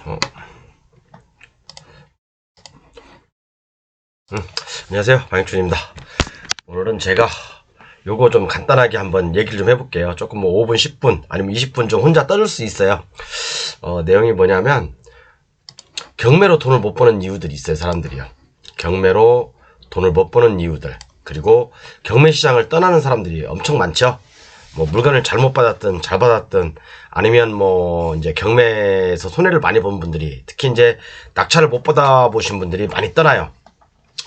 어. 안녕하세요, 방익준입니다. 오늘은 제가 요거 좀 간단하게 한번 얘기를 좀 해볼게요. 조금 뭐 5분, 10분 아니면 20분 좀 혼자 떠들 수 있어요. 내용이 뭐냐면 경매로 돈을 못 버는 이유들이 있어요. 사람들이요, 경매로 돈을 못 버는 이유들, 그리고 경매 시장을 떠나는 사람들이 엄청 많죠. 뭐 물건을 잘못 받았든 잘 받았든, 아니면 뭐 이제 경매에서 손해를 많이 본 분들이, 특히 이제 낙찰을 못 받아 보신 분들이 많이 떠나요.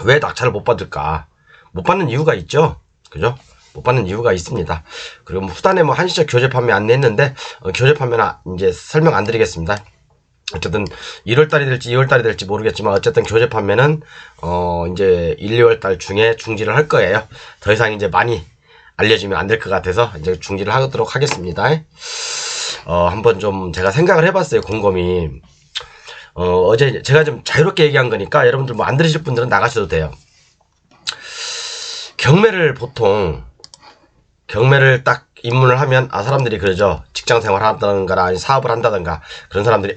왜 낙찰을 못 받을까? 못 받는 이유가 있죠. 그죠? 못 받는 이유가 있습니다. 그리고 뭐 후단에 뭐 한시적 교재 판매 안내했는데, 교재 판매는 이제 설명 안 드리겠습니다. 어쨌든 1월달이 될지 2월달이 될지 모르겠지만, 어쨌든 교재 판매는 이제 1, 2월달 중에 중지를 할 거예요. 더 이상 이제 많이 알려지면 안 될 것 같아서 이제 중지를 하도록 하겠습니다. 한번 좀 제가 생각을 해봤어요, 곰곰이. 어제 제가 좀 자유롭게 얘기한 거니까 여러분들 뭐 안 들으실 분들은 나가셔도 돼요. 경매를 보통, 경매를 딱 입문을 하면, 사람들이 그러죠. 직장 생활 한다든가 아니 사업을 한다든가, 그런 사람들이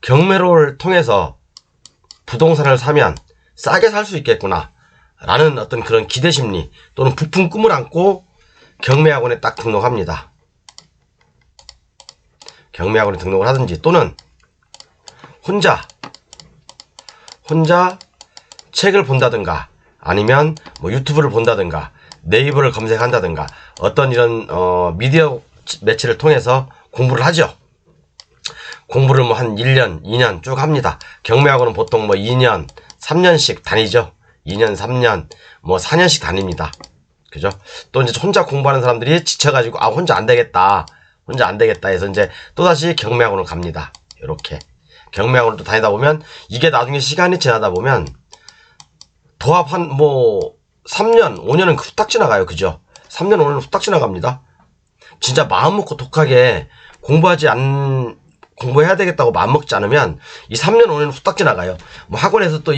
경매를 통해서 부동산을 사면 싸게 살 수 있겠구나 라는 어떤 그런 기대심리 또는 부푼 꿈을 안고 경매학원에 딱 등록합니다. 경매학원에 등록을 하든지, 또는 혼자 책을 본다든가, 아니면 뭐 유튜브를 본다든가, 네이버를 검색한다든가, 어떤 이런 미디어 매체를 통해서 공부를 하죠. 공부를 뭐 한 1년, 2년 쭉 합니다. 경매학원은 보통 뭐 2년, 3년씩 다니죠. 2년, 3년, 뭐 4년씩 다닙니다. 그죠? 또 이제 혼자 공부하는 사람들이 지쳐가지고 혼자 안 되겠다 해서 이제 또다시 경매학원을 갑니다. 이렇게 경매학원을 또 다니다 보면, 이게 나중에 시간이 지나다 보면 도합 한 뭐 3년, 5년은 후딱 지나가요. 그죠? 3년, 5년은 후딱 지나갑니다. 진짜 마음 먹고 독하게 공부해야 되겠다고 마음먹지 않으면 이 3년, 5년 후딱 지나가요. 뭐 학원에서 또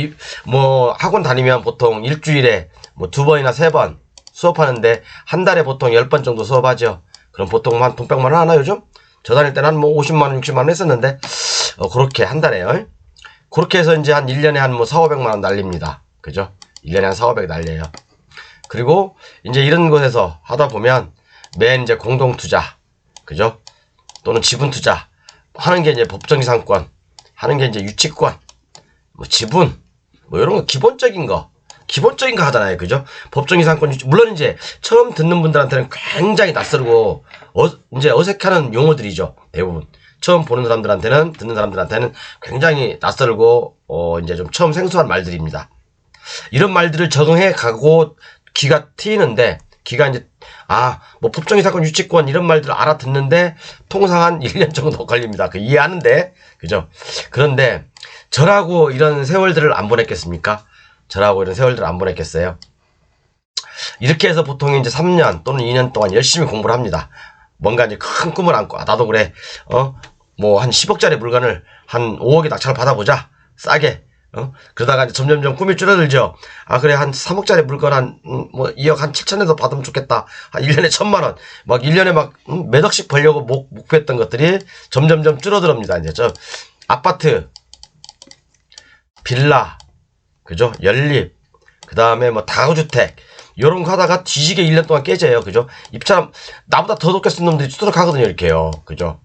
뭐 학원 다니면 보통 일주일에 뭐 2번이나 3번 수업하는데, 한 달에 보통 10번 정도 수업하죠. 그럼 보통 한 돈 100만 원 하나 요즘? 저 다닐 때는 한 뭐 50만 원, 60만 원 했었는데, 그렇게 한 달에요. 그렇게 해서 이제 한 1년에 한 뭐 4, 500만 원 날립니다. 그죠? 1년에 한 4, 500 날려요. 그리고 이제 이런 곳에서 하다 보면 맨 이제 공동투자, 그죠? 또는 지분투자 하는 게 이제 법정이상권, 하는 게 이제 유치권, 뭐 지분, 뭐 이런 거 기본적인 거 하잖아요. 그죠? 법정이상권, 물론 이제 처음 듣는 분들한테는 굉장히 낯설고 이제 어색하는 용어들이죠. 대부분 처음 보는 사람들한테는, 듣는 사람들한테는 굉장히 낯설고 이제 좀 처음 생소한 말들입니다. 이런 말들을 적응해 가고 귀가 트이는데, 귀가 이제 뭐 법정이사건, 유치권 이런 말들을 알아듣는데 통상 한 1년 정도 걸립니다. 이해하는데. 그죠? 그런데 저라고 이런 세월들을 안 보냈겠습니까? 저라고 이런 세월들을 안 보냈겠어요? 이렇게 해서 보통 이제 3년 또는 2년 동안 열심히 공부를 합니다. 뭔가 이제 큰 꿈을 안고, 나도 그래, 뭐 한 10억짜리 물건을 한 5억에 낙찰을 받아보자, 싸게. 그러다가 이제 점점점 꿈이 줄어들죠. 그래, 한 3억짜리 물건 한, 뭐 2억 한 7천에서 받으면 좋겠다. 한 1년에 1,000만 원. 막 1년에 막 몇 억씩 벌려고 목표했던 것들이 점점점 줄어들었습니다. 이제 아파트, 빌라, 그죠? 연립, 그 다음에 뭐 다가구주택, 요런 거 하다가 뒤지게 1년 동안 깨져요. 그죠? 입찰, 나보다 더 높게 쓴 놈들이 뚜드럭 하거든요. 이렇게요. 그죠?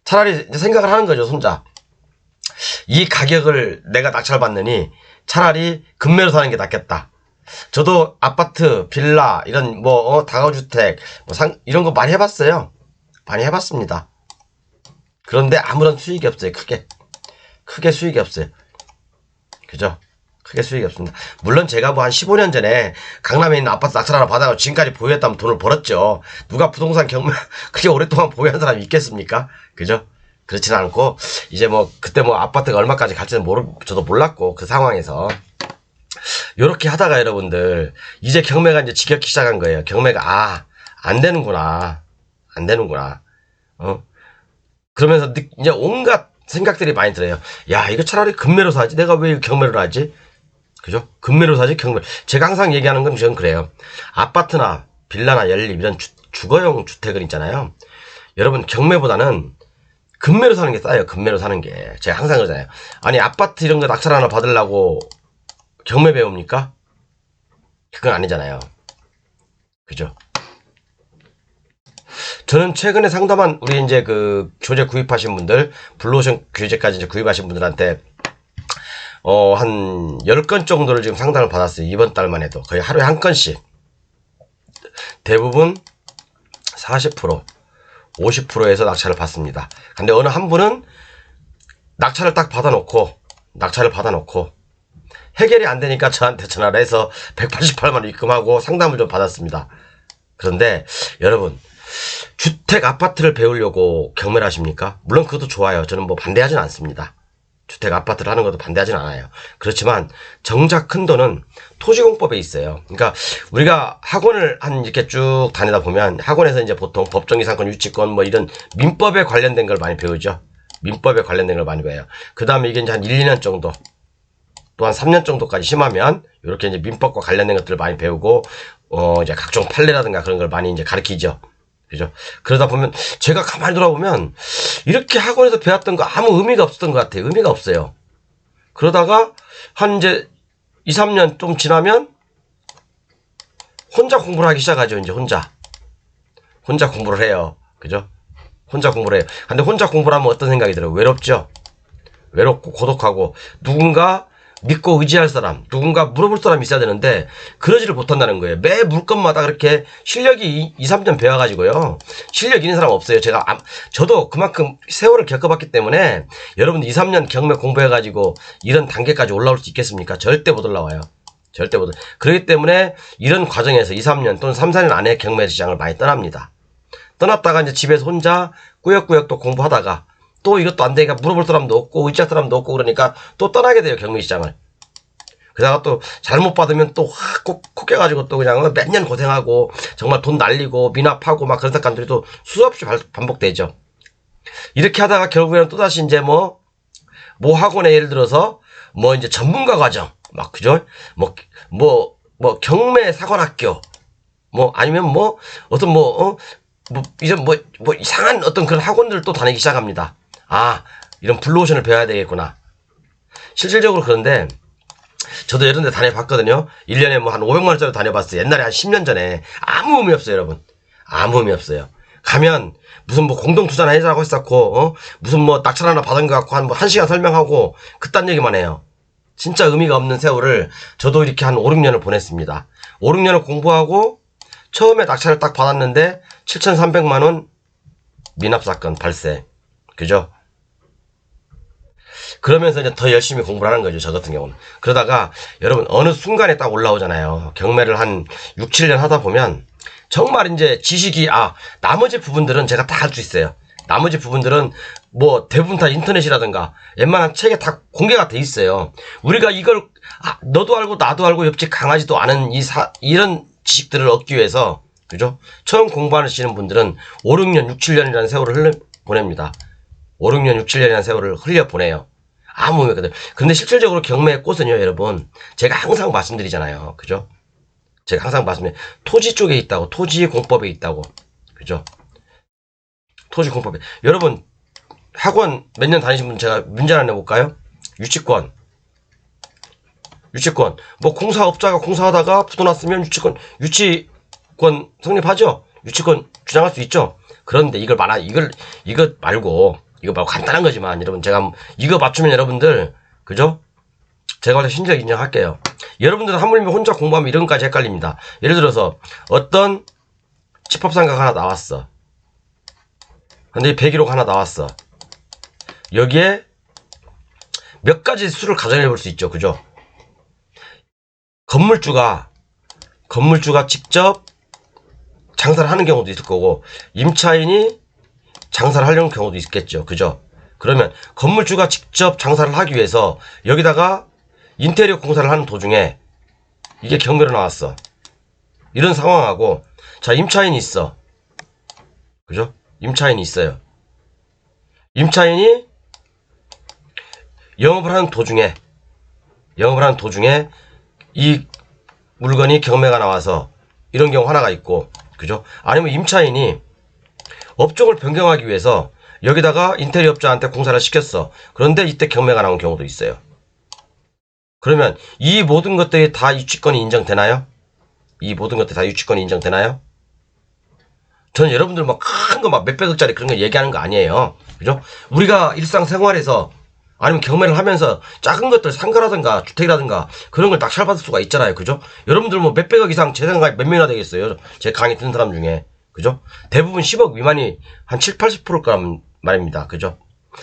차라리 생각을 하는 거죠, 손자. 이 가격을 내가 낙찰받느니 차라리 금매로 사는 게 낫겠다. 저도 아파트, 빌라, 이런 뭐 다가구주택, 이런 거 많이 해봤어요. 많이 해봤습니다. 그런데 아무런 수익이 없어요. 크게 수익이 없어요. 그죠? 크게 수익이 없습니다. 물론 제가 뭐 한 15년 전에 강남에 있는 아파트 낙찰 하나 받아가지고 지금까지 보유했다면 돈을 벌었죠. 누가 부동산 경매 그렇게 오랫동안 보유한 사람이 있겠습니까? 그죠? 그렇진 않고, 이제 뭐 그때 뭐 아파트가 얼마까지 갈지는 저도 몰랐고, 그 상황에서 요렇게 하다가 여러분들 이제 경매가 이제 지겹기 시작한 거예요. 경매가 안 되는구나. 그러면서 이제 온갖 생각들이 많이 들어요. 야, 이거 차라리 금매로 사지, 내가 왜 경매로 하지? 그죠? 금매로 사지, 경매. 제가 항상 얘기하는 건 저는 그래요. 아파트나 빌라나 연립 이런 주거용 주택을 있잖아요. 여러분, 경매보다는 금매로 사는 게 싸요. 금매로 사는 게. 제가 항상 그러잖아요. 아니 아파트 이런 거 낙찰 하나 받으려고 경매 배웁니까? 그건 아니잖아요. 그죠? 저는 최근에 상담한 우리 이제 그 교재 구입하신 분들, 블루오션 교재까지 이제 구입하신 분들한테 한 10건 정도를 지금 상담을 받았어요. 이번 달만 해도. 거의 하루에 한 건씩. 대부분 40%, 50%에서 낙찰을 받습니다. 근데 어느 한 분은 낙찰을 받아놓고 해결이 안 되니까 저한테 전화를 해서 188만 원 입금하고 상담을 좀 받았습니다. 그런데 여러분, 주택 아파트를 배우려고 경매를 하십니까? 물론 그것도 좋아요. 저는 뭐 반대하지는 않습니다. 주택 아파트를 하는 것도 반대하지는 않아요. 그렇지만 정작 큰 돈은 토지공법에 있어요. 그러니까 우리가 학원을 이렇게 쭉 다니다 보면 학원에서 이제 보통 법정이상권, 유치권 뭐 이런 민법에 관련된 걸 많이 배우죠. 민법에 관련된 걸 많이 배워요. 그 다음에 이게 이제 한 1, 2년 정도, 또 한 3년 정도까지 심하면 이렇게 이제 민법과 관련된 것들을 많이 배우고 이제 각종 판례라든가 그런 걸 많이 이제 가르치죠. 그죠? 그러다 보면 제가 가만히 돌아보면 이렇게 학원에서 배웠던 거 아무 의미가 없었던 것 같아요. 의미가 없어요. 그러다가 한 이제 2, 3년 좀 지나면 혼자 공부를 하기 시작하죠. 이제 혼자 공부를 해요. 그죠? 혼자 공부를 해요. 근데 혼자 공부를 하면 어떤 생각이 들어요? 외롭죠? 외롭고 고독하고 누군가 믿고 의지할 사람, 누군가 물어볼 사람이 있어야 되는데 그러지를 못한다는 거예요. 매 물건마다 그렇게 실력이 2, 3년 배워가지고요. 실력 있는 사람 없어요. 저도 그만큼 세월을 겪어봤기 때문에 여러분들 2, 3년 경매 공부해가지고 이런 단계까지 올라올 수 있겠습니까? 절대 못 올라와요. 절대 못. 그렇기 때문에 이런 과정에서 2, 3년 또는 3, 4년 안에 경매 시장을 많이 떠납니다. 떠났다가 이제 집에서 혼자 꾸역꾸역 또 공부하다가 또 이것도 안 되니까 물어볼 사람도 없고 의지할 사람도 없고 그러니까 또 떠나게 돼요. 경매 시장을. 그러다가 또 잘못 받으면 또 콕 깨가지고 또 그냥 몇 년 고생하고 정말 돈 날리고 미납하고 막 그런 사건들이 또 수없이 반복되죠. 이렇게 하다가 결국에는 또다시 이제 뭐 학원에 예를 들어서 뭐 이제 전문가 과정 막 그죠? 뭐 경매 사관학교 뭐 아니면 뭐 어떤 이런 뭐 이상한 어떤 그런 학원들을 또 다니기 시작합니다. 아, 이런 블루오션을 배워야 되겠구나. 실질적으로 그런데 저도 이런 데 다녀봤거든요. 1년에 뭐 한 500만 원짜리 다녀봤어요. 옛날에 한 10년 전에. 아무 의미 없어요, 여러분. 아무 의미 없어요. 가면 무슨 뭐 공동투자나 해자고 했었고 무슨 뭐 낙찰 하나 받은 것 같고 한 1시간 설명하고 그딴 얘기만 해요. 진짜 의미가 없는 세월을 저도 이렇게 한 5, 6년을 보냈습니다. 5, 6년을 공부하고 처음에 낙찰을 딱 받았는데 7,300만 원 미납사건 발생. 그죠? 그러면서 이제 더 열심히 공부를 하는 거죠. 저 같은 경우는. 그러다가 여러분 어느 순간에 딱 올라오잖아요. 경매를 한 6, 7년 하다 보면 정말 이제 지식이 나머지 부분들은 제가 다 할 수 있어요. 나머지 부분들은 뭐 대부분 다 인터넷이라든가 웬만한 책에 다 공개가 돼 있어요. 우리가 이걸 너도 알고 나도 알고 옆집 강아지도 아는 이런 지식들을 얻기 위해서 그죠? 처음 공부하시는 분들은 5, 6년, 6, 7년이라는 세월을 보냅니다. 5, 6년, 6, 7년이라는 세월을 흘려보내요. 아무 의미가 없거든요. 근데 실질적으로 경매의 꽃은요, 여러분. 제가 항상 말씀드리잖아요. 그죠? 제가 항상 말씀드려요. 토지 쪽에 있다고. 토지 공법에 있다고. 그죠? 토지 공법에. 여러분, 학원 몇 년 다니신 분 제가 문제 하나 내볼까요? 유치권. 뭐 공사업자가 공사하다가 부도났으면 유치권 성립하죠? 유치권 주장할 수 있죠? 그런데 이거 말고 간단한 거지만 여러분 제가 이거 맞추면 여러분들 그죠? 제가 원래 신적 인정할게요. 여러분들 하물며 혼자 공부하면 이런 것까지 헷갈립니다. 예를 들어서 어떤 집합상가가 하나 나왔어. 근데 101호가 하나 나왔어. 여기에 몇 가지 수를 가정해 볼 수 있죠. 그죠? 건물주가 직접 장사를 하는 경우도 있을 거고 임차인이 장사를 하려는 경우도 있겠죠. 그죠? 그러면 건물주가 직접 장사를 하기 위해서 여기다가 인테리어 공사를 하는 도중에 이게 경매로 나왔어. 이런 상황하고 자 임차인이 있어. 그죠? 임차인이 있어요. 임차인이 영업을 하는 도중에 이 물건이 경매가 나와서 이런 경우 하나가 있고 그죠? 아니면 임차인이 업종을 변경하기 위해서 여기다가 인테리어 업자한테 공사를 시켰어. 그런데 이때 경매가 나온 경우도 있어요. 그러면 이 모든 것들이 다 유치권이 인정되나요? 이 모든 것들이 다 유치권이 인정되나요? 저는 여러분들 막 큰 거 막 몇백억짜리 그런 거 얘기하는 거 아니에요. 그죠? 우리가 일상생활에서 아니면 경매를 하면서 작은 것들 상가라든가 주택이라든가 그런 걸 낙찰받을 수가 있잖아요. 그죠? 여러분들 뭐 몇백억 이상 제 생각에 몇 명이나 되겠어요. 제 강의 듣는 사람 중에. 그죠? 대부분 10억 미만이 한 7, 80%일 거란 말입니다. 그죠?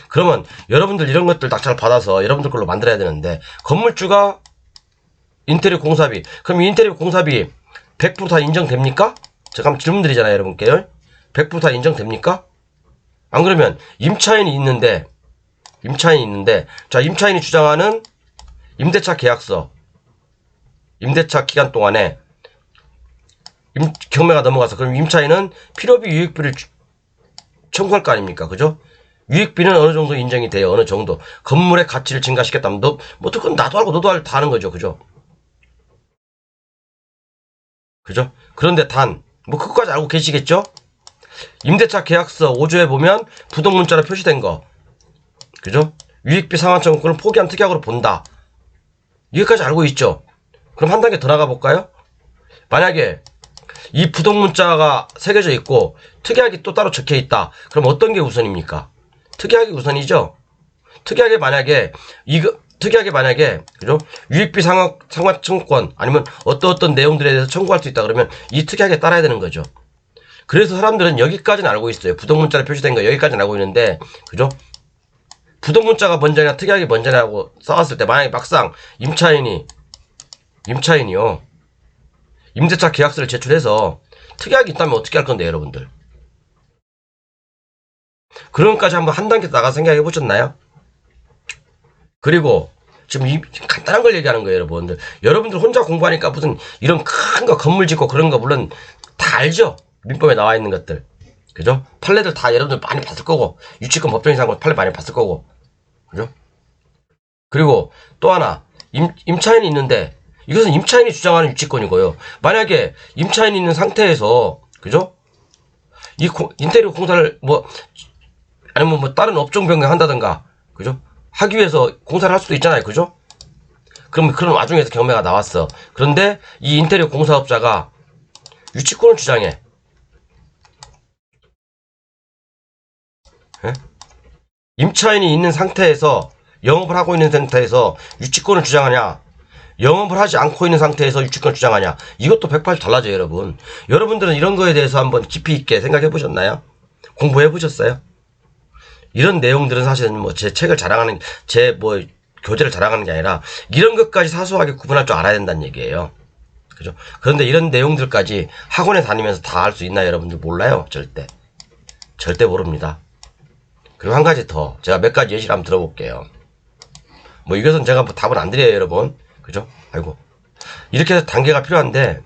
그러면 여러분들 이런 것들 낙찰 받아서 여러분들 걸로 만들어야 되는데 건물주가 인테리어 공사비 그럼 이 인테리어 공사비 100%다 인정됩니까? 제가 한번 질문 드리잖아요. 여러분께 100%다 인정됩니까? 안 그러면 임차인이 있는데 자 임차인이 주장하는 임대차 계약서 임대차 기간 동안에 경매가 넘어가서 그럼 임차인은 필요비 유익비를 청구할 거 아닙니까? 그죠? 유익비는 어느 정도 인정이 돼요. 어느 정도. 건물의 가치를 증가시켰다면 뭐 그건 나도 알고 너도 다 하는 거죠. 그죠? 그죠? 그런데 뭐 그것까지 알고 계시겠죠? 임대차 계약서 5조에 보면 부동문자로 표시된 거. 그죠? 유익비 상환 청구권을 포기한 특약으로 본다. 이것까지 알고 있죠? 그럼 한 단계 더 나가 볼까요? 만약에 이 부동문자가 새겨져 있고 특약이 또 따로 적혀 있다. 그럼 어떤 게 우선입니까? 특약이 우선이죠. 특약에 만약에 그죠? 유익비 상환 청구권 아니면 어떤 내용들에 대해서 청구할 수 있다 그러면 이 특약에 따라야 되는 거죠. 그래서 사람들은 여기까지는 알고 있어요. 부동문자로 표시된 거 여기까지는 알고 있는데 그죠? 부동문자가 먼저냐 특약이 먼저냐고 싸웠을 때 만약에 막상 임차인이요 임대차 계약서를 제출해서 특약이 있다면 어떻게 할 건데 여러분들? 그런 것까지 한번 한 단계 나가 생각해 보셨나요? 그리고 지금 간단한 걸 얘기하는 거예요 여러분들. 여러분들 혼자 공부하니까 무슨 이런 큰 거 건물 짓고 그런 거 물론 다 알죠? 민법에 나와 있는 것들. 그죠? 판례들 다 여러분들 많이 봤을 거고 유치권 법정이상 판례 많이 봤을 거고 그죠? 그리고 또 하나 임차인이 있는데 이것은 임차인이 주장하는 유치권이고요. 만약에 임차인이 있는 상태에서 그죠? 이 인테리어 공사를 아니면 뭐 다른 업종 변경한다든가 그죠? 하기 위해서 공사를 할 수도 있잖아요. 그죠? 그럼 그런 와중에서 경매가 나왔어. 그런데 이 인테리어 공사업자가 유치권을 주장해. 예? 임차인이 있는 상태에서 영업을 하고 있는 상태에서 유치권을 주장하냐 영업을 하지 않고 있는 상태에서 유치권을 주장하냐 이것도 180 달라져요 여러분. 여러분들은 이런 거에 대해서 한번 깊이 있게 생각해 보셨나요? 공부해 보셨어요? 이런 내용들은 사실은 뭐 제 책을 자랑하는 제 교재를 자랑하는 게 아니라 이런 것까지 사소하게 구분할 줄 알아야 된다는 얘기예요. 그죠? 그런데 이런 내용들까지 학원에 다니면서 다 할 수 있나요 여러분들? 몰라요. 절대 모릅니다. 그리고 한 가지 더 제가 몇 가지 예시를 한번 들어볼게요. 이것은 제가 답을 안 드려요 여러분. 그죠? 아이고 이렇게 해서 단계가 필요한데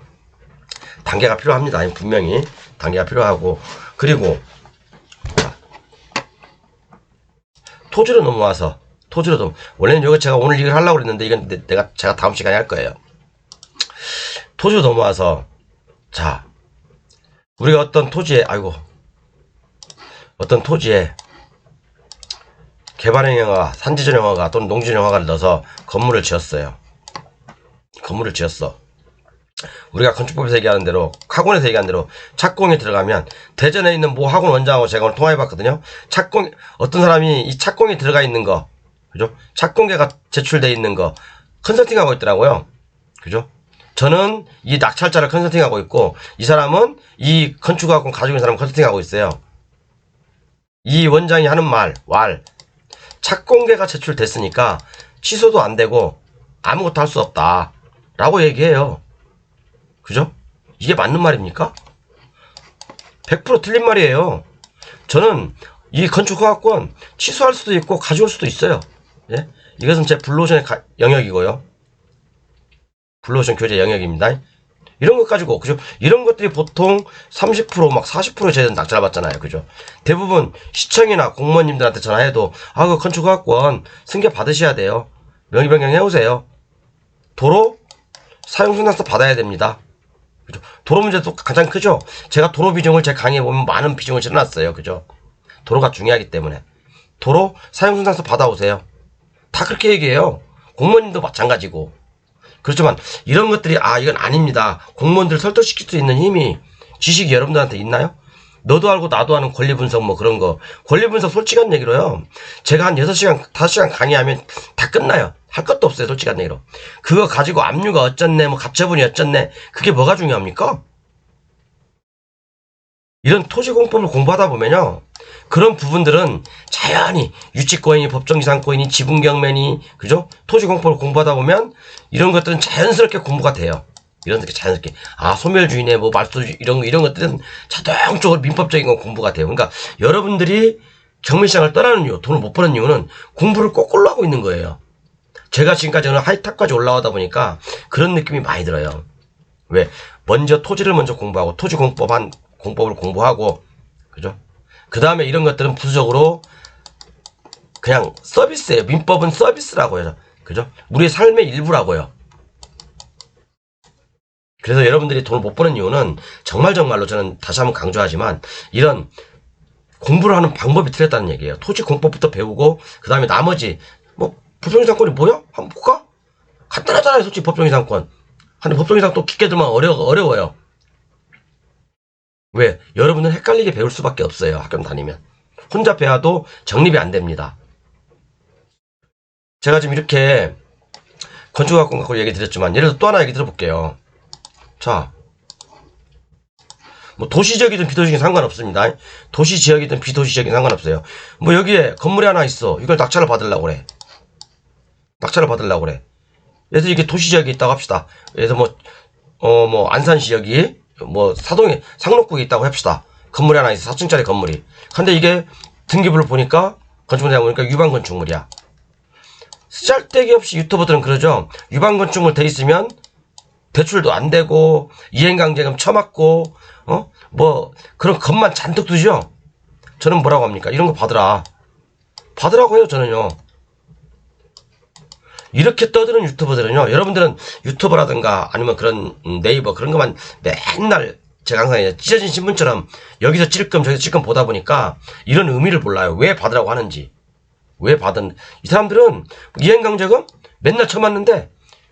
단계가 필요합니다. 분명히 단계가 필요하고 그리고 토지로 넘어와서 원래는 이거 제가 오늘 이걸 하려고 그랬는데 이건 제가 다음 시간에 할 거예요. 토지로 넘어와서 자 우리가 어떤 토지에 개발행위가 산지전용허가 또는 농지전용허가를 넣어서 건물을 지었어. 우리가 건축법에서 얘기하는 대로 학원에서 얘기하는 대로 착공이 들어가면 대전에 있는 모 학원 원장하고 제가 오늘 통화해봤거든요. 어떤 사람이 이 착공이 들어가 있는 거 그죠? 착공계가 제출돼 있는 거 컨설팅하고 있더라고요. 그죠? 저는 이 낙찰자를 컨설팅하고 있고 이 사람은 이 건축학원 가지고 있는 사람을 컨설팅하고 있어요. 이 원장이 하는 말 착공계가 제출됐으니까 취소도 안 되고 아무것도 할 수 없다 라고 얘기해요. 그죠? 이게 맞는 말입니까? 100% 틀린 말이에요. 저는 이 건축허가권 취소할 수도 있고 가져올 수도 있어요. 예? 이것은 제 블루오션의 영역이고요. 블루오션 교재 영역입니다. 이런 것 가지고 그죠? 이런 것들이 보통 30% 막 40% 제대로 낙찰 받잖아요. 그죠? 대부분 시청이나 공무원님들한테 전화해도 그 건축허가권 승계 받으셔야 돼요. 명의 변경 해오세요. 도로 사용승낙서 받아야 됩니다. 그죠? 도로 문제도 가장 크죠? 제가 도로 비중을 제 강의에 보면 많은 비중을 실어놨어요. 그죠? 도로가 중요하기 때문에. 도로 사용승낙서 받아오세요. 다 그렇게 얘기해요. 공무원님도 마찬가지고. 그렇지만 이런 것들이 이건 아닙니다. 공무원들 설득시킬 수 있는 힘이 지식이 여러분들한테 있나요? 너도 알고 나도 아는 권리분석 뭐 그런 거. 권리분석 솔직한 얘기로요. 제가 한 6시간, 5시간 강의하면 다 끝나요. 할 것도 없어요. 솔직한 얘기로. 그거 가지고 압류가 어쩌네, 뭐 가처분이 어쩌네. 그게 뭐가 중요합니까? 이런 토지공법을 공부하다 보면요. 그런 부분들은 자연히 유치권이니 법정지상권이니 지분경매니 그죠? 토지공법을 공부하다 보면 이런 것들은 자연스럽게 공부가 돼요. 이런 게 자연스럽게 소멸주의네 뭐 말소주의 이런 것들은 자동적으로 민법적인 건 공부가 돼요. 그러니까 여러분들이 경매시장을 떠나는 이유, 돈을 못 버는 이유는 공부를 거꾸로 하고 있는 거예요. 제가 지금까지 하이탑까지 올라오다 보니까 그런 느낌이 많이 들어요. 왜? 먼저 토지를 먼저 공부하고 공법을 공부하고 그죠? 그 다음에 이런 것들은 부수적으로 그냥 서비스예요. 민법은 서비스라고 해요. 그죠? 우리의 삶의 일부라고요. 그래서 여러분들이 돈을 못 버는 이유는 정말로 저는 다시 한번 강조하지만 이런 공부를 하는 방법이 틀렸다는 얘기예요. 토지 공법부터 배우고 그 다음에 나머지 뭐 법정이상권이 뭐야? 한번 볼까? 간단하잖아요. 솔직히 법정이상권. 근데 법정이상 또 깊게 들면 어려워요. 왜? 여러분은 헷갈리게 배울 수밖에 없어요. 학교 다니면. 혼자 배워도 정립이 안 됩니다. 제가 지금 이렇게 건축학권 갖고 얘기 드렸지만 예를 들어 또 하나 얘기 들어볼게요. 자, 뭐 도시지역이든 비도시지역이든 상관없습니다. 도시지역이든 비도시지역이든 상관없어요. 뭐 여기에 건물이 하나 있어. 이걸 낙찰을 받으려고 그래. 그래서 이게 도시지역에 있다고 합시다. 그래서 뭐 안산시역이 뭐 사동에 상록구에 있다고 합시다. 건물이 하나 있어. 4층짜리 건물이. 근데 이게 등기부를 보니까 건축물대학 보니까 유방 건축물이야. 쓰잘데기 없이 유튜버들은 그러죠. 유방 건축물 돼 있으면 대출도 안 되고 이행강제금 쳐맞고 뭐 그런 것만 잔뜩 두죠. 저는 뭐라고 합니까? 이런 거 받으라고 해요. 저는요. 이렇게 떠드는 유튜버들은요. 여러분들은 유튜버라든가 아니면 그런 네이버 그런 것만 맨날 제가 항상 찢어진 신문처럼 여기서 찔끔 저기서 찔끔 보다 보니까 이런 의미를 몰라요. 왜 받으라고 하는지. 이 사람들은 이행강제금 맨날 쳐맞는데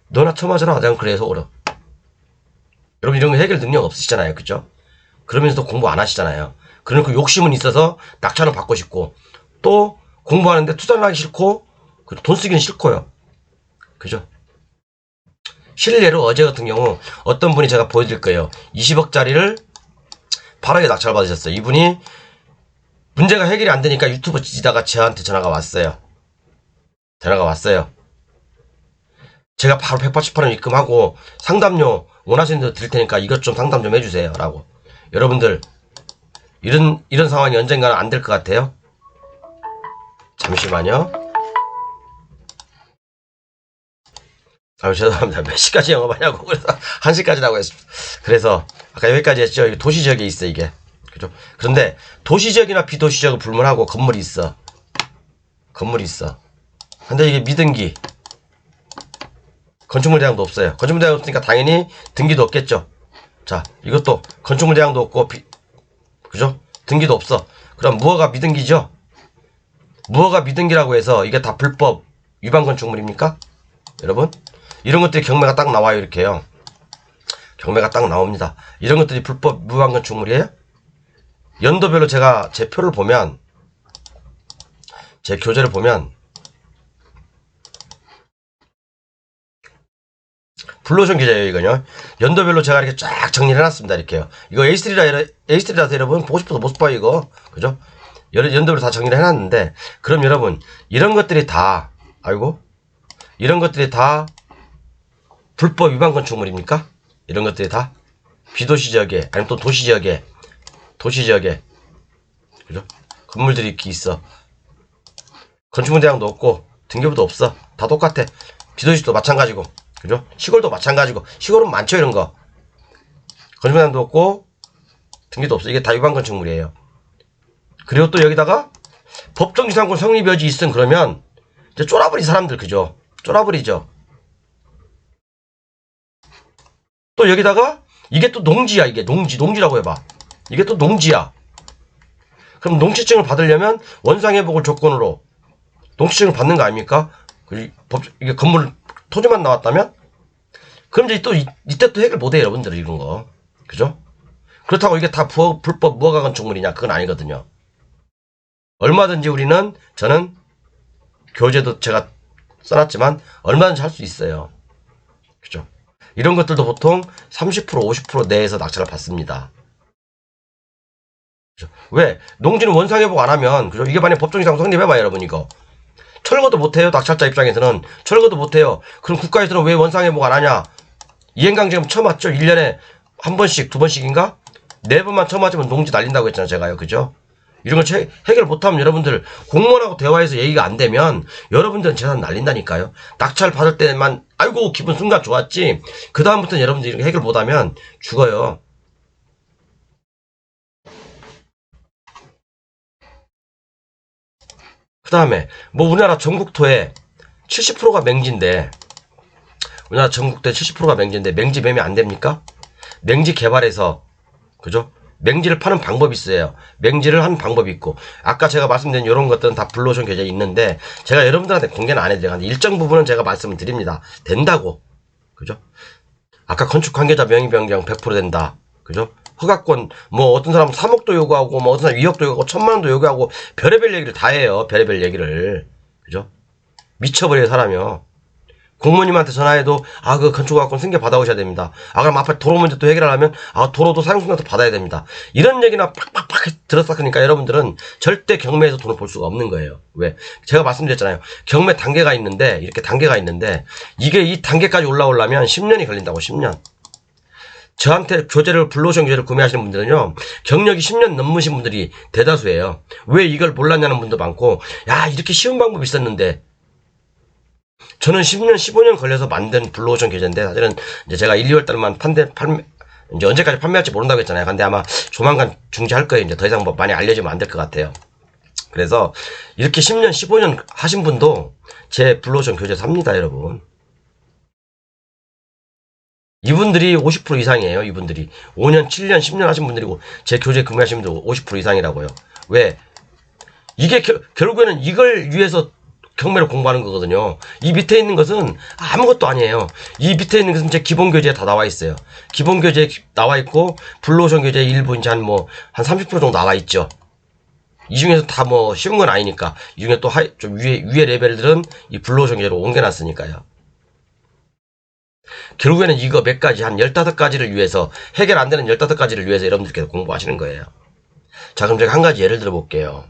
너나 쳐맞아라. 내가 그래서 오라. 여러분 이런 거 해결 능력 없으시잖아요. 그죠? 그러면서도 공부 안 하시잖아요. 그러니까 욕심은 있어서 낙찰은 받고 싶고 또 공부하는데 투자를 하기 싫고 돈 쓰기는 싫고요. 그죠? 실례로 어제 같은 경우 어떤 분이 제가 보여드릴 거예요. 20억짜리를 8억에 낙찰 받으셨어요. 이분이 문제가 해결이 안 되니까 유튜브 지지다가 저한테 전화가 왔어요. 제가 바로 188원 입금하고 상담료 원하시는 대로 드릴 테니까 이것 좀 상담 좀 해주세요. 라고. 여러분들 이런 상황이 언젠가는 안 될 것 같아요. 잠시만요. 죄송합니다. 몇 시까지 영업하냐고. 그래서 1시까지라고 했습니다. 그래서 아까 여기까지 했죠. 도시지역에 있어 이게. 그죠? 그런데 도시지역이나 비도시지역을 불문하고 건물이 있어. 근데 이게 미등기. 건축물대항도 없어요. 건축물대항 없으니까 당연히 등기도 없겠죠. 자, 이것도 건축물대항도 없고 그죠? 등기도 없어. 그럼 무허가 미등기죠? 무허가 미등기라고 해서 이게 다 불법 위반 건축물입니까? 여러분? 이런 것들이 경매가 딱 나와요. 이렇게요. 경매가 딱 나옵니다. 이런 것들이 불법 위반 건축물이에요? 연도별로 제가 제 표를 보면 제 교재를 보면 블루오션 기자예요. 이거요. 연도별로 제가 이렇게 쫙 정리를 해놨습니다. 이렇게요. 이거 A3라서 여러분 보고 싶어도 못 봐요. 이거 그죠? 연도별로 다 정리를 해놨는데 그럼 여러분 이런 것들이 다 이런 것들이 다 불법 위반 건축물입니까? 이런 것들이 다 비도시지역에 아니면 또 도시지역에 그죠? 건물들이 이렇게 있어. 건축물대항도 없고 등기부도 없어. 다 똑같아. 비도시도 마찬가지고 그죠? 시골도 마찬가지고 시골은 많죠. 이런 거 건축물대항도 없고 등기도 없어. 이게 다 위반 건축물이에요. 그리고 또 여기다가 법정지상권 성립 여지 있음 그러면 이제 쫄아버린 사람들 그죠? 쫄아버리죠. 또 여기다가 이게 또 농지야. 이게 농지라고 해봐. 이게 또 농지야. 그럼 농지증을 받으려면 원상회복을 조건으로 농지증을 받는 거 아닙니까? 이게 건물 토지만 나왔다면? 그럼 이제 또 이때 또 해결 못해요, 여러분들 이런 거. 그죠? 그렇다고 이게 다 불법 무허가 건축물이냐? 그건 아니거든요. 얼마든지 저는 교재도 제가 써놨지만 얼마든지 할 수 있어요. 그죠? 이런 것들도 보통 30% 50% 내에서 낙찰을 받습니다. 그죠? 왜? 농지는 원상회복 안 하면, 그죠? 이게 만약 법정이상 성립해봐요, 여러분, 이거. 철거도 못해요, 낙찰자 입장에서는. 철거도 못해요. 그럼 국가에서는 왜 원상회복 안 하냐? 이행강제금 처음 왔죠? 1년에 한 번씩, 두 번씩인가? 4번만 처음 맞으면 농지 날린다고 했잖아요, 제가요. 그죠? 이런 걸 해결 못하면 여러분들 공무원하고 대화해서 얘기가 안 되면 여러분들은 재산 날린다니까요. 낙찰 받을 때만 아이고 기분 순간 좋았지. 그 다음부터는 여러분들이 이렇게 해결 못하면 죽어요. 그 다음에 뭐 우리나라 전국토에 70%가 맹지인데, 우리나라 전국토에 70%가 맹지인데 맹지 매매 안 됩니까? 맹지 개발해서, 그죠? 맹지를 파는 방법이 있어요. 맹지를 하는 방법이 있고, 아까 제가 말씀드린 이런 것들은 다 블루오션 계좌에 있는데 제가 여러분들한테 공개는 안 해드려요. 일정 부분은 제가 말씀을 드립니다. 된다고. 그죠? 아까 건축 관계자 명의 변경 100% 된다. 그죠? 허가권 뭐 어떤 사람은 3억도 요구하고 뭐 어떤 사람 2억도 요구하고 1000만원도 요구하고 별의별 얘기를 다 해요. 별의별 얘기를. 그죠? 미쳐버려요, 사람이요. 공무원님한테 전화해도 그 건축허가권 승계 받아오셔야 됩니다. 그럼 앞에 도로 문제 또 해결하려면 도로도 사용승계도 받아야 됩니다. 이런 얘기나 팍팍팍 들었으니까 여러분들은 절대 경매에서 돈을 벌 수가 없는 거예요. 왜? 제가 말씀드렸잖아요. 경매 단계가 있는데, 이렇게 단계가 있는데 이게 이 단계까지 올라오려면 10년이 걸린다고. 10년. 저한테 블루오션 교재를 구매하시는 분들은요, 경력이 10년 넘으신 분들이 대다수예요. 왜 이걸 몰랐냐는 분도 많고, 이렇게 쉬운 방법이 있었는데. 저는 10년, 15년 걸려서 만든 블루오션 계좌인데, 사실은 이제 제가 1, 2월 달만 이제 언제까지 판매할지 모른다고 했잖아요. 근데 아마 조만간 중지할 거예요. 이제 더 이상 뭐 많이 알려지면 안 될 것 같아요. 그래서 이렇게 10년, 15년 하신 분도 제 블루오션 교재 삽니다, 여러분. 이분들이 50% 이상이에요, 이분들이. 5년, 7년, 10년 하신 분들이고, 제 교재 구매하신 분들 50% 이상이라고요. 왜? 이게 결국에는 이걸 위해서 경매를 공부하는 거거든요. 이 밑에 있는 것은 아무것도 아니에요. 이 밑에 있는 것은 제 기본 교재에 다 나와 있어요. 기본 교재에 나와 있고, 블루오션 교재 일부 이제 한 30% 정도 나와 있죠. 이 중에서 다 뭐 쉬운 건 아니니까. 이 중에 또 좀 위에 레벨들은 이 블루오션 교재로 옮겨놨으니까요. 결국에는 이거 몇 가지, 한 15가지를 위해서, 해결 안 되는 15가지를 위해서 여러분들께서 공부하시는 거예요. 자, 그럼 제가 한 가지 예를 들어 볼게요.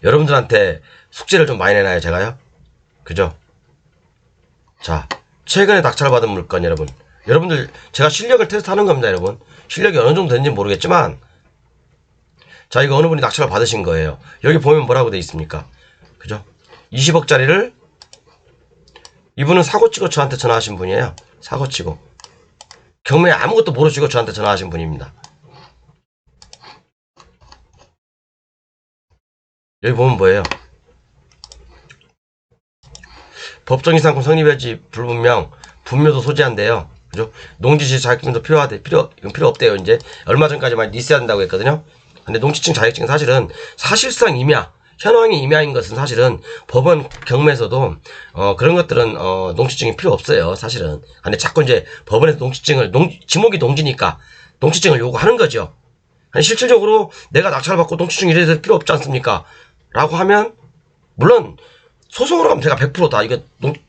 여러분들한테 숙제를 좀 많이 내놔요, 제가요. 그죠? 자, 최근에 낙찰 받은 물건, 여러분들, 제가 실력을 테스트하는 겁니다, 여러분. 실력이 어느 정도 되는지 모르겠지만, 자, 이거 어느 분이 낙찰을 받으신 거예요. 여기 보면 뭐라고 돼 있습니까? 그죠? 20억짜리를, 이분은 사고치고 저한테 전화하신 분이에요. 사고치고. 경매에 아무것도 모르시고 저한테 전화하신 분입니다. 여기 보면 뭐예요? 법정이상권 성립해지 불분명, 분묘도 소지한대요. 그죠? 농지시 자격증도 이건 필요 없대요, 이제. 얼마 전까지만 있어야 된다고 했거든요. 근데 농지증 자격증 사실상 임야, 현황이 임야인 것은 사실은 법원 경매에서도, 그런 것들은, 농지증이 필요 없어요, 사실은. 근데 자꾸 이제 법원에서 지목이 농지니까 농지증을 요구하는 거죠. 아니, 실질적으로 내가 낙찰을 받고 농지증 이래서 필요 없지 않습니까? 라고 하면, 물론, 소송으로 하면 제가 100%다. 이거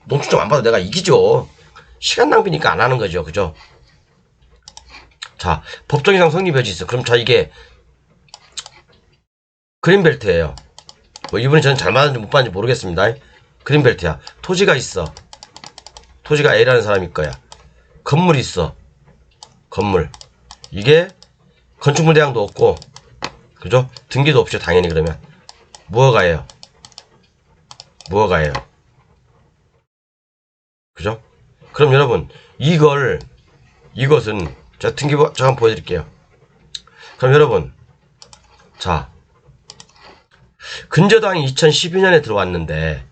농지증 안 받아도 내가 이기죠. 시간 낭비니까 안 하는 거죠. 그죠? 자, 법정이상 성립여지 있어. 그럼 자, 이게 그린벨트예요. 뭐 이분이 저는 잘 맞았는지 못 봤는지 모르겠습니다. 그린벨트야. 토지가 있어. 토지가 A라는 사람일 거야. 건물이 있어. 건물. 이게 건축물 대항도 없고, 그죠? 등기도 없죠, 당연히. 그러면 무허가예요. 무허가예요. 그죠? 그럼 여러분, 이것은 제가 등기부 제가 한번 보여드릴게요. 그럼 여러분, 자, 근저당이 2012년에 들어왔는데,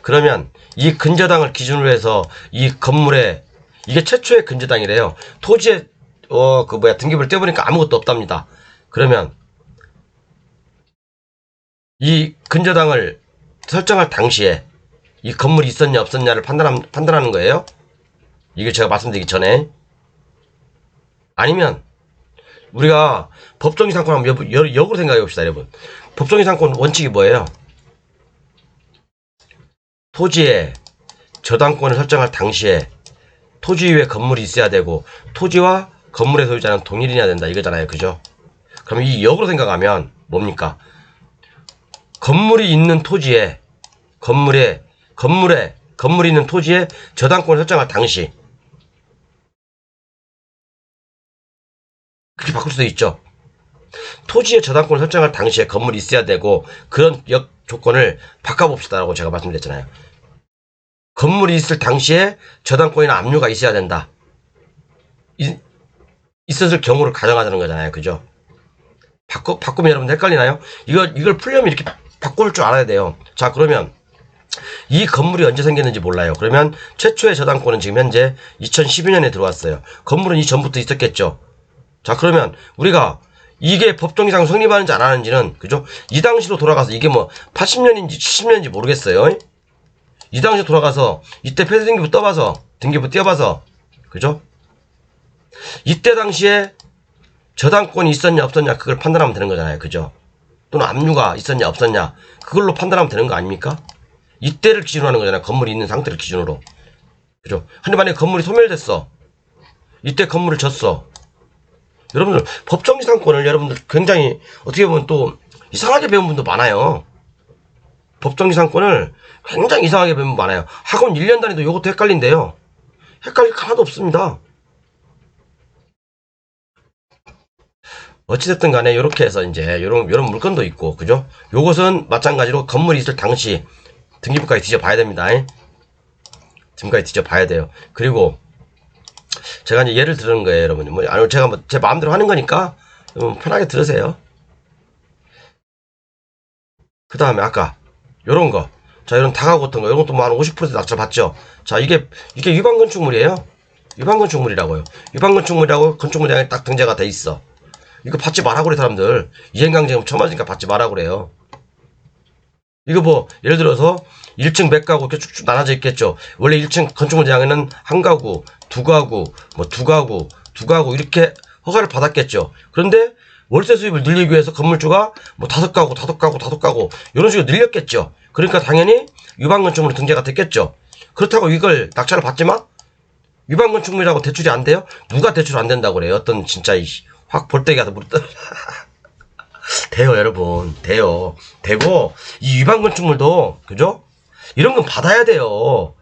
그러면 이 근저당을 기준으로 해서 이 건물에, 이게 최초의 근저당이래요. 토지에 등기부를 떼보니까 아무것도 없답니다. 그러면 이 근저당을 설정할 당시에 이 건물이 있었냐 없었냐를 판단하는 거예요. 이게 제가 말씀드리기 전에. 아니면 우리가 법정이상권 한번 역으로 생각해 봅시다, 여러분. 법정이상권 원칙이 뭐예요? 토지의 저당권을 설정할 당시에 토지 위에 건물이 있어야 되고 토지와 건물의 소유자는 동일이어야 된다 이거잖아요. 그죠? 그럼 이 역으로 생각하면 뭡니까? 건물이 있는 토지에 건물이 있는 토지에 저당권을 설정할 당시 그렇게 바꿀 수도 있죠. 토지의 저당권을 설정할 당시에 건물이 있어야 되고 그런 조건을 바꿔봅시다라고 제가 말씀드렸잖아요. 건물이 있을 당시에 저당권이나 압류가 있어야 된다. 있었을 경우를 가정하자는 거잖아요. 그죠? 바꾸면 여러분 헷갈리나요? 이걸 풀려면 이렇게 바꿀 줄 알아야 돼요. 자, 그러면 이 건물이 언제 생겼는지 몰라요. 그러면 최초의 저당권은 지금 현재 2012년에 들어왔어요. 건물은 이전부터 있었겠죠. 자, 그러면 우리가 이게 법정이상 성립하는지 안 하는지는, 그죠? 이 당시로 돌아가서 이게 뭐 80년인지 70년인지 모르겠어요. 이 당시 돌아가서 이때 폐쇄등기부 등기부 띄워봐서, 그죠? 이때 당시에 저당권이 있었냐 없었냐 그걸 판단하면 되는 거잖아요. 그죠? 또는 압류가 있었냐 없었냐 그걸로 판단하면 되는 거 아닙니까? 이때를 기준으로 하는 거잖아요. 건물이 있는 상태를 기준으로. 그죠? 근데 만약에 건물이 소멸됐어. 이때 건물을 졌어. 여러분들 법정이상권을 여러분들 굉장히 어떻게 보면 또 이상하게 배운 분도 많아요. 법정이상권을 굉장히 이상하게 배운 분 많아요. 학원 1년 다니도 이것도 헷갈린데요. 헷갈릴 거 하나도 없습니다. 어찌됐든 간에 이렇게 해서 이제 요런 물건도 있고, 그죠? 요것은 마찬가지로 건물이 있을 당시 등기부까지 뒤져봐야 됩니다. 등기부까지 뒤져봐야 돼요. 그리고 제가 이제 예를 들은 거예요, 여러분. 뭐, 아니, 제가 뭐 제 마음대로 하는 거니까 편하게 들으세요. 그 다음에 아까 요런 거. 자, 이런 다가구 같은 거. 이런 것도 뭐 한 50% 낙찰 받죠? 자, 이게 위반 건축물이에요. 위반 건축물이라고요. 위반 건축물이라고 건축물장에 딱 등재가 돼 있어. 이거 받지 마라 그래, 사람들. 이행강제금 처맞으니까 받지 마라 그래요. 이거 뭐 예를 들어서 1층 몇 가구 이렇게 쭉쭉 나눠져 있겠죠. 원래 1층 건축물장에는 한 가구, 두 가구, 뭐 두 가구 이렇게 허가를 받았겠죠. 그런데 월세 수입을 늘리기 위해서 건물주가 뭐 5가구 이런 식으로 늘렸겠죠. 그러니까 당연히 위반 건축물로 등재가 됐겠죠. 그렇다고 이걸 낙찰을 받지 마? 위반 건축물이라고 대출이 안 돼요? 누가 대출 안 된다고 그래요? 어떤 진짜 확 볼때기 가서 물이 떨어. 돼요, 여러분. 돼요. 되고, 이 위반 건축물도, 그죠? 이런 건 받아야 돼요.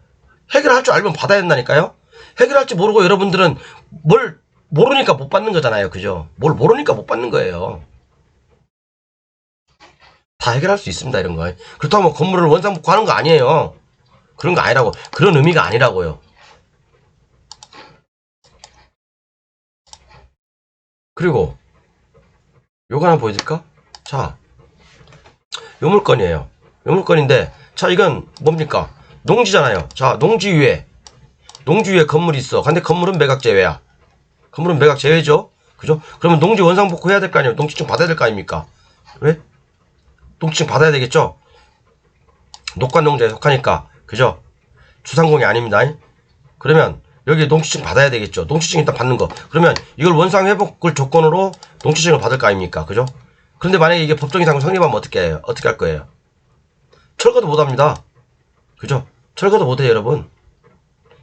해결할 줄 알면 받아야 된다니까요? 해결할지 모르고 여러분들은 뭘 모르니까 못 받는 거잖아요. 그죠? 뭘 모르니까 못 받는 거예요. 다 해결할 수 있습니다, 이런 거. 그렇다고 뭐 건물을 원상복구 하는 거 아니에요. 그런 거 아니라고. 그런 의미가 아니라고요. 그리고 요거 하나 보여드릴까? 자, 요 물건이에요. 요 물건인데, 자, 이건 뭡니까? 농지잖아요. 자, 농지 위에 건물이 있어. 근데 건물은 매각 제외야. 건물은 매각 제외죠? 그죠? 그러면 농지 원상복구 해야 될 거 아니에요? 농지증 받아야 될 거 아닙니까? 왜? 농지증 받아야 되겠죠? 녹관농지에 속하니까. 그죠? 주상공이 아닙니다. 그러면 여기 농지증 받아야 되겠죠. 농지증 일단 받는 거. 그러면 이걸 원상회복을 조건으로 농지증을 받을 거 아닙니까? 그죠? 그런데 만약에 이게 법정이상 성립하면 어떻게 해요? 어떻게 할 거예요? 철거도 못 합니다. 그죠? 철거도 못 해요, 여러분.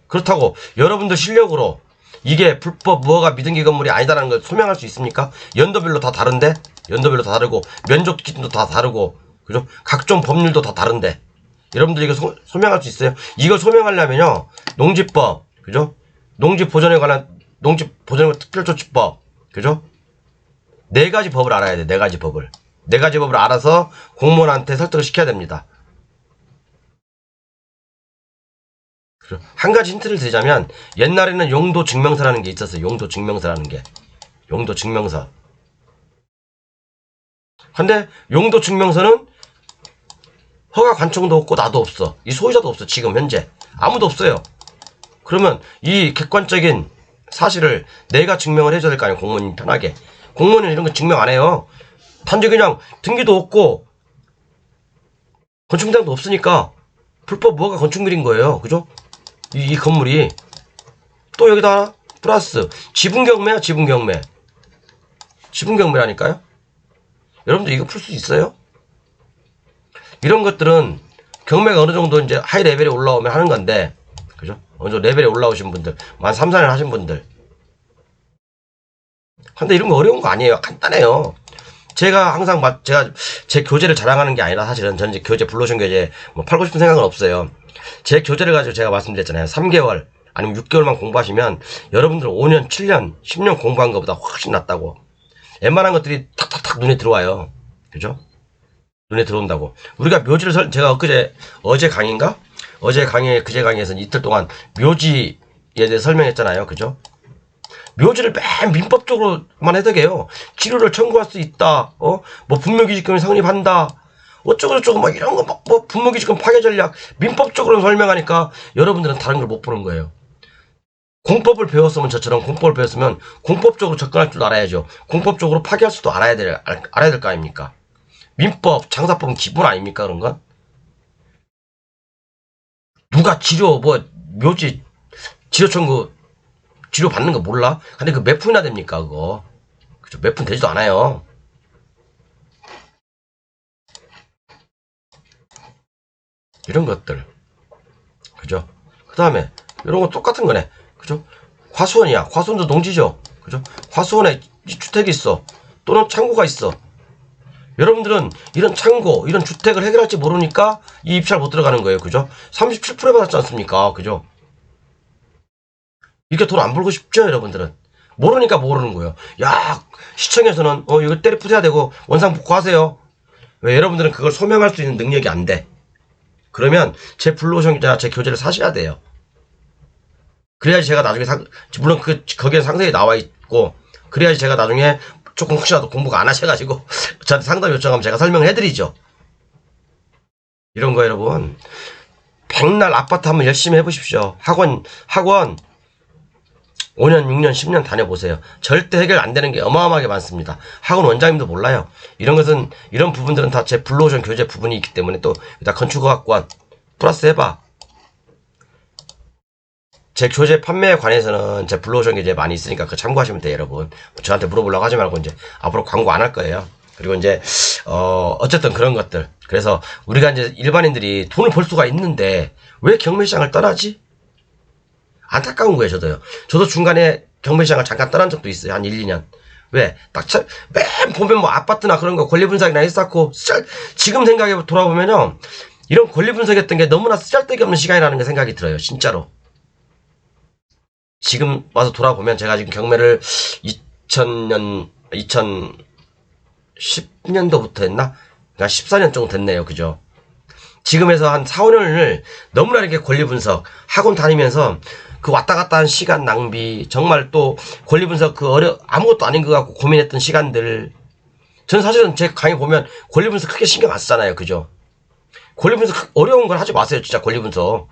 그렇다고 여러분들 실력으로 이게 불법 무허가 미등기 건물이 아니다라는 걸 소명할 수 있습니까? 연도별로 다 다른데? 연도별로 다 다르고 면적 기준도 다 다르고, 그죠? 각종 법률도 다 다른데 여러분들 이거 소명할 수 있어요? 이걸 소명하려면요, 농지법, 그죠? 농지보전에 관한 농지보전 특별조치법, 그죠? 4가지 법을 알아야 돼. 4가지 법을. 4가지 법을 알아서 공무원한테 설득을 시켜야 됩니다. 한 가지 힌트를 드리자면, 옛날에는 용도 증명서라는 게 있었어요. 용도 증명서라는 게. 용도 증명서. 근데 용도 증명서는 허가 관청도 없고 나도 없어. 이 소유자도 없어. 지금 현재 아무도 없어요. 그러면 이 객관적인 사실을 내가 증명을 해줘야 될 거 아니에요. 공무원이 편하게. 공무원은 이런 거 증명 안 해요. 단지 그냥 등기도 없고 건축물도 없으니까 불법 뭐가 건축물인 거예요. 그죠? 이 건물이. 또 여기다 플러스 지분경매야, 지분경매. 지분경매라니까요. 여러분들 이거 풀 수 있어요? 이런 것들은 경매가 어느 정도 이제 하이 레벨에 올라오면 하는 건데, 그죠? 어느 정도 레벨에 올라오신 분들, 만 3, 4년 하신 분들. 근데 이런 거 어려운 거 아니에요. 간단해요. 제가 항상 제가 제 교재를 자랑하는 게 아니라 사실은 저는 이제 교재, 블루오션 교재 뭐 팔고 싶은 생각은 없어요. 제 교재를 가지고 제가 말씀드렸잖아요. 3개월 아니면 6개월만 공부하시면 여러분들 5년, 7년, 10년 공부한 것보다 훨씬 낫다고. 웬만한 것들이 탁탁탁 눈에 들어와요. 그죠? 눈에 들어온다고. 우리가 묘지를 제가 어제 강의인가? 어제 강의에서 이틀 동안 묘지에 대해 설명했잖아요. 그죠? 묘지를 맨 민법적으로만 해석해요. 치료를 청구할 수 있다. 뭐 분묘기지권이 성립한다. 어쩌고저쩌고 막 이런 거 뭐 분묘기지권 파괴 전략 민법적으로 설명하니까 여러분들은 다른 걸 못 보는 거예요. 공법을 배웠으면 저처럼 공법을 배웠으면 공법적으로 접근할 줄 알아야죠. 공법적으로 파괴할 수도 알아야 될 거 아닙니까? 민법, 장사법은 기본 아닙니까? 그런 건? 누가 묘지, 치료 청구, 치료 받는 거 몰라? 근데 그 몇 푼이나 됩니까, 그거? 그죠? 몇 푼 되지도 않아요. 이런 것들. 그죠? 그 다음에, 이런 거 똑같은 거네. 그죠? 화수원이야. 화수원도 농지죠? 그죠? 화수원에 주택이 있어. 또는 창고가 있어. 여러분들은 이런 창고, 이런 주택을 해결할지 모르니까 이 입찰 못 들어가는 거예요. 그죠? 37% 받았지 않습니까? 그죠? 이렇게 돈 안 벌고 싶죠, 여러분들은? 모르니까 모르는 거예요. 야, 시청에서는, 이거 때려 부숴야 되고, 원상 복구하세요. 왜 여러분들은 그걸 소명할 수 있는 능력이 안 돼? 그러면 제 블루오션이나 제 교재를 사셔야 돼요. 그래야지 제가 나중에 물론 거기에 상세히 나와 있고, 그래야지 제가 나중에 조금 혹시라도 공부가 안 하셔가지고, 저한테 상담 요청하면 제가 설명을 해드리죠. 이런 거 여러분. 백날 아파트 한번 열심히 해보십시오. 학원, 5년, 6년, 10년 다녀보세요. 절대 해결 안 되는 게 어마어마하게 많습니다. 학원 원장님도 몰라요. 이런 부분들은 다 제 블루오션 교재 부분이 있기 때문에 또, 일단 건축학관, 플러스 해봐. 제 교재 판매에 관해서는 제 블루오션 교재 많이 있으니까 그거 참고하시면 돼요, 여러분. 저한테 물어보려고 하지 말고 이제 앞으로 광고 안 할 거예요. 그리고 이제, 어쨌든 그런 것들. 그래서 우리가 이제 일반인들이 돈을 벌 수가 있는데 왜 경매시장을 떠나지? 안타까운 거예요, 저도요. 저도 중간에 경매시장을 잠깐 떠난 적도 있어요. 한 1, 2년. 왜? 맨 보면 뭐 아파트나 그런 거 권리 분석이나 했었고, 지금 생각해 돌아보면요. 이런 권리 분석했던 게 너무나 쓸데기 없는 시간이라는 게 생각이 들어요. 진짜로. 지금 와서 돌아보면 제가 지금 경매를 2010년도부터 했나? 그러니까 14년 정도 됐네요. 그죠? 지금에서 한 4, 5년을 너무나 이렇게 권리 분석, 학원 다니면서 그 왔다 갔다 한 시간 낭비, 정말 또 권리 분석 아무것도 아닌 것 같고 고민했던 시간들. 저는 사실은 제 강의 보면 권리 분석 크게 신경 안 쓰잖아요. 그죠? 권리 분석 어려운 걸 하지 마세요. 진짜 권리 분석.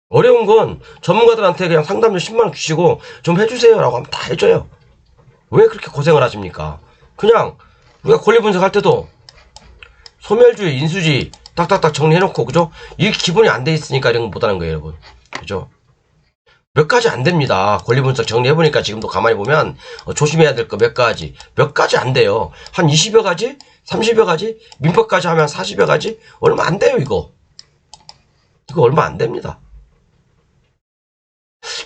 어려운 건 전문가들한테 그냥 상담료 10만원 주시고 좀 해주세요 라고 하면 다 해줘요. 왜 그렇게 고생을 하십니까? 그냥 우리가 권리 분석할 때도 소멸주의, 인수주의 딱딱딱 정리해놓고, 그죠? 이게 기본이 안 돼 있으니까 이런 거 못하는 거예요, 여러분. 그죠? 몇 가지 안 됩니다. 권리 분석 정리해보니까 지금도 가만히 보면 조심해야 될 거 몇 가지 안 돼요. 한 20여 가지? 30여 가지? 민법까지 하면 40여 가지? 얼마 안 돼요, 이거 얼마 안 됩니다.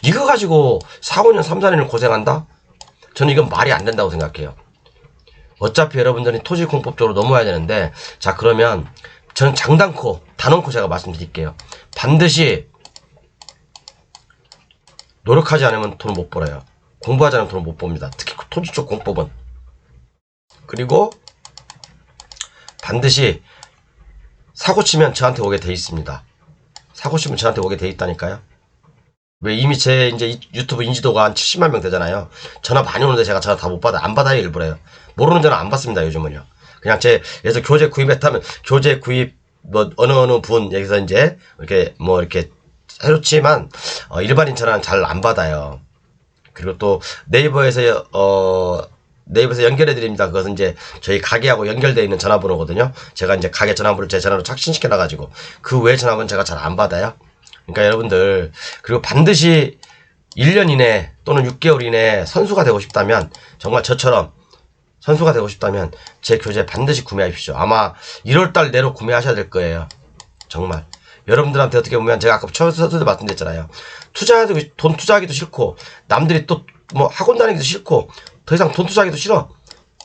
이거 가지고 4, 5년, 3, 4년을 고생한다? 저는 이건 말이 안 된다고 생각해요. 어차피 여러분들이 토지공법적으로 넘어야 되는데, 자, 그러면 저는 단언코 제가 말씀드릴게요. 반드시 노력하지 않으면 돈을 못 벌어요. 공부하지 않으면 돈을 못 법니다. 특히 토지 쪽 공법은. 그리고 반드시 사고 치면 저한테 오게 돼 있습니다. 사고 치면 저한테 오게 돼 있다니까요. 왜 이미 제 이제 유튜브 인지도가 한 70만 명 되잖아요. 전화 많이 오는데 제가 전화 다 못 받아. 안 받아요, 일부러요. 모르는 전화 안 받습니다, 요즘은요. 그냥 그래서 교재 구입했다면, 교재 구입, 뭐, 어느 분, 여기서 이제, 이렇게 해놓지만, 일반인 전화는 잘 안 받아요. 그리고 또 네이버에서 연결해 드립니다. 그것은 이제 저희 가게하고 연결되어 있는 전화번호거든요. 제가 이제 가게 전화번호를 제 전화로 착신시켜 놔가지고 그 외 전화번호는 제가 잘 안 받아요. 그러니까 여러분들, 그리고 반드시 1년 이내 또는 6개월 이내 선수가 되고 싶다면, 정말 저처럼 선수가 되고 싶다면 제 교재 반드시 구매하십시오. 아마 1월달 내로 구매하셔야 될 거예요. 정말 여러분들한테 어떻게 보면, 제가 아까 처음에 말씀드렸잖아요. 돈 투자하기도 싫고, 남들이 또 뭐 학원 다니기도 싫고, 더 이상 돈 투자하기도 싫어.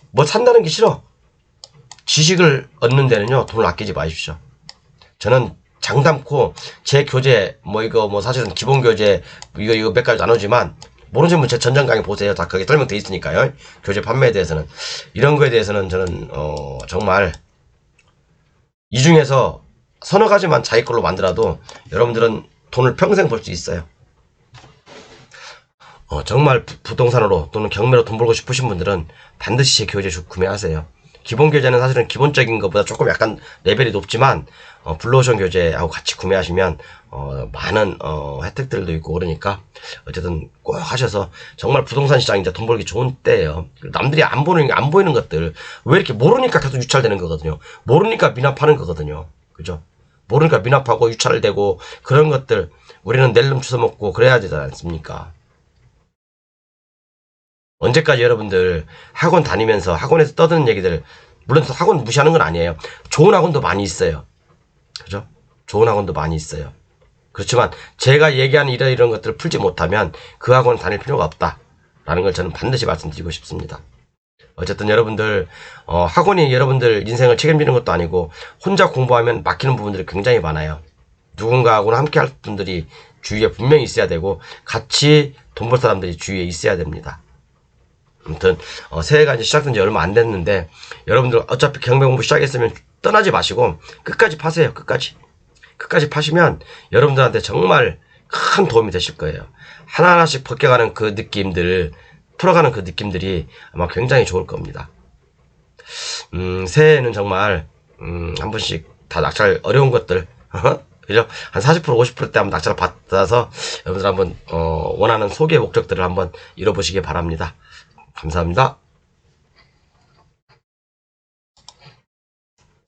뭐 산다는 게 싫어. 지식을 얻는 데는요, 돈을 아끼지 마십시오. 저는 장담코 제 교재, 사실은 기본 교재, 이거 몇 가지 나누지만, 모르시는 분 제 전장 강의 보세요. 다 거기 설명되어 있으니까요. 교재 판매에 대해서는. 이런 거에 대해서는 저는, 정말, 이 중에서 서너 가지만 자기 걸로 만들어도 여러분들은 돈을 평생 벌 수 있어요. 정말 부동산으로 또는 경매로 돈 벌고 싶으신 분들은 반드시 제 교재 구매하세요. 기본 교재는 사실은 기본적인 것보다 조금 약간 레벨이 높지만, 블루오션 교재하고 같이 구매하시면, 많은, 혜택들도 있고 그러니까, 어쨌든 꼭 하셔서, 정말 부동산 시장이 이제 돈 벌기 좋은 때예요. 남들이 안 보이는 것들, 왜 이렇게 모르니까 계속 유찰되는 거거든요. 모르니까 미납하는 거거든요. 그죠? 모르니까 미납하고 유찰되고, 그런 것들, 우리는 낼름 주워먹고 그래야 되지 않습니까? 언제까지 여러분들 학원 다니면서 학원에서 떠드는 얘기들, 물론 학원 무시하는 건 아니에요. 좋은 학원도 많이 있어요. 그죠? 좋은 학원도 많이 있어요. 그렇지만 제가 얘기하는 이런 것들을 풀지 못하면 그 학원 다닐 필요가 없다라는 걸 저는 반드시 말씀드리고 싶습니다. 어쨌든 여러분들, 학원이 여러분들 인생을 책임지는 것도 아니고, 혼자 공부하면 막히는 부분들이 굉장히 많아요. 누군가하고는 함께 할 분들이 주위에 분명히 있어야 되고, 같이 돈 벌 사람들이 주위에 있어야 됩니다. 아무튼 새해가 이제 시작된 지 얼마 안 됐는데, 여러분들 어차피 경매 공부 시작했으면 떠나지 마시고 끝까지 파세요. 끝까지 파시면 여러분들한테 정말 큰 도움이 되실 거예요. 하나하나씩 벗겨가는 그 느낌들, 풀어가는 그 느낌들이 아마 굉장히 좋을 겁니다. 새해에는 정말 한 번씩 다 낙찰 어려운 것들 그죠? 한 40% 50%대 한번 낙찰을 받아서 여러분들 한번 원하는 소개 목적들을 한번 이뤄보시기 바랍니다. 감사합니다.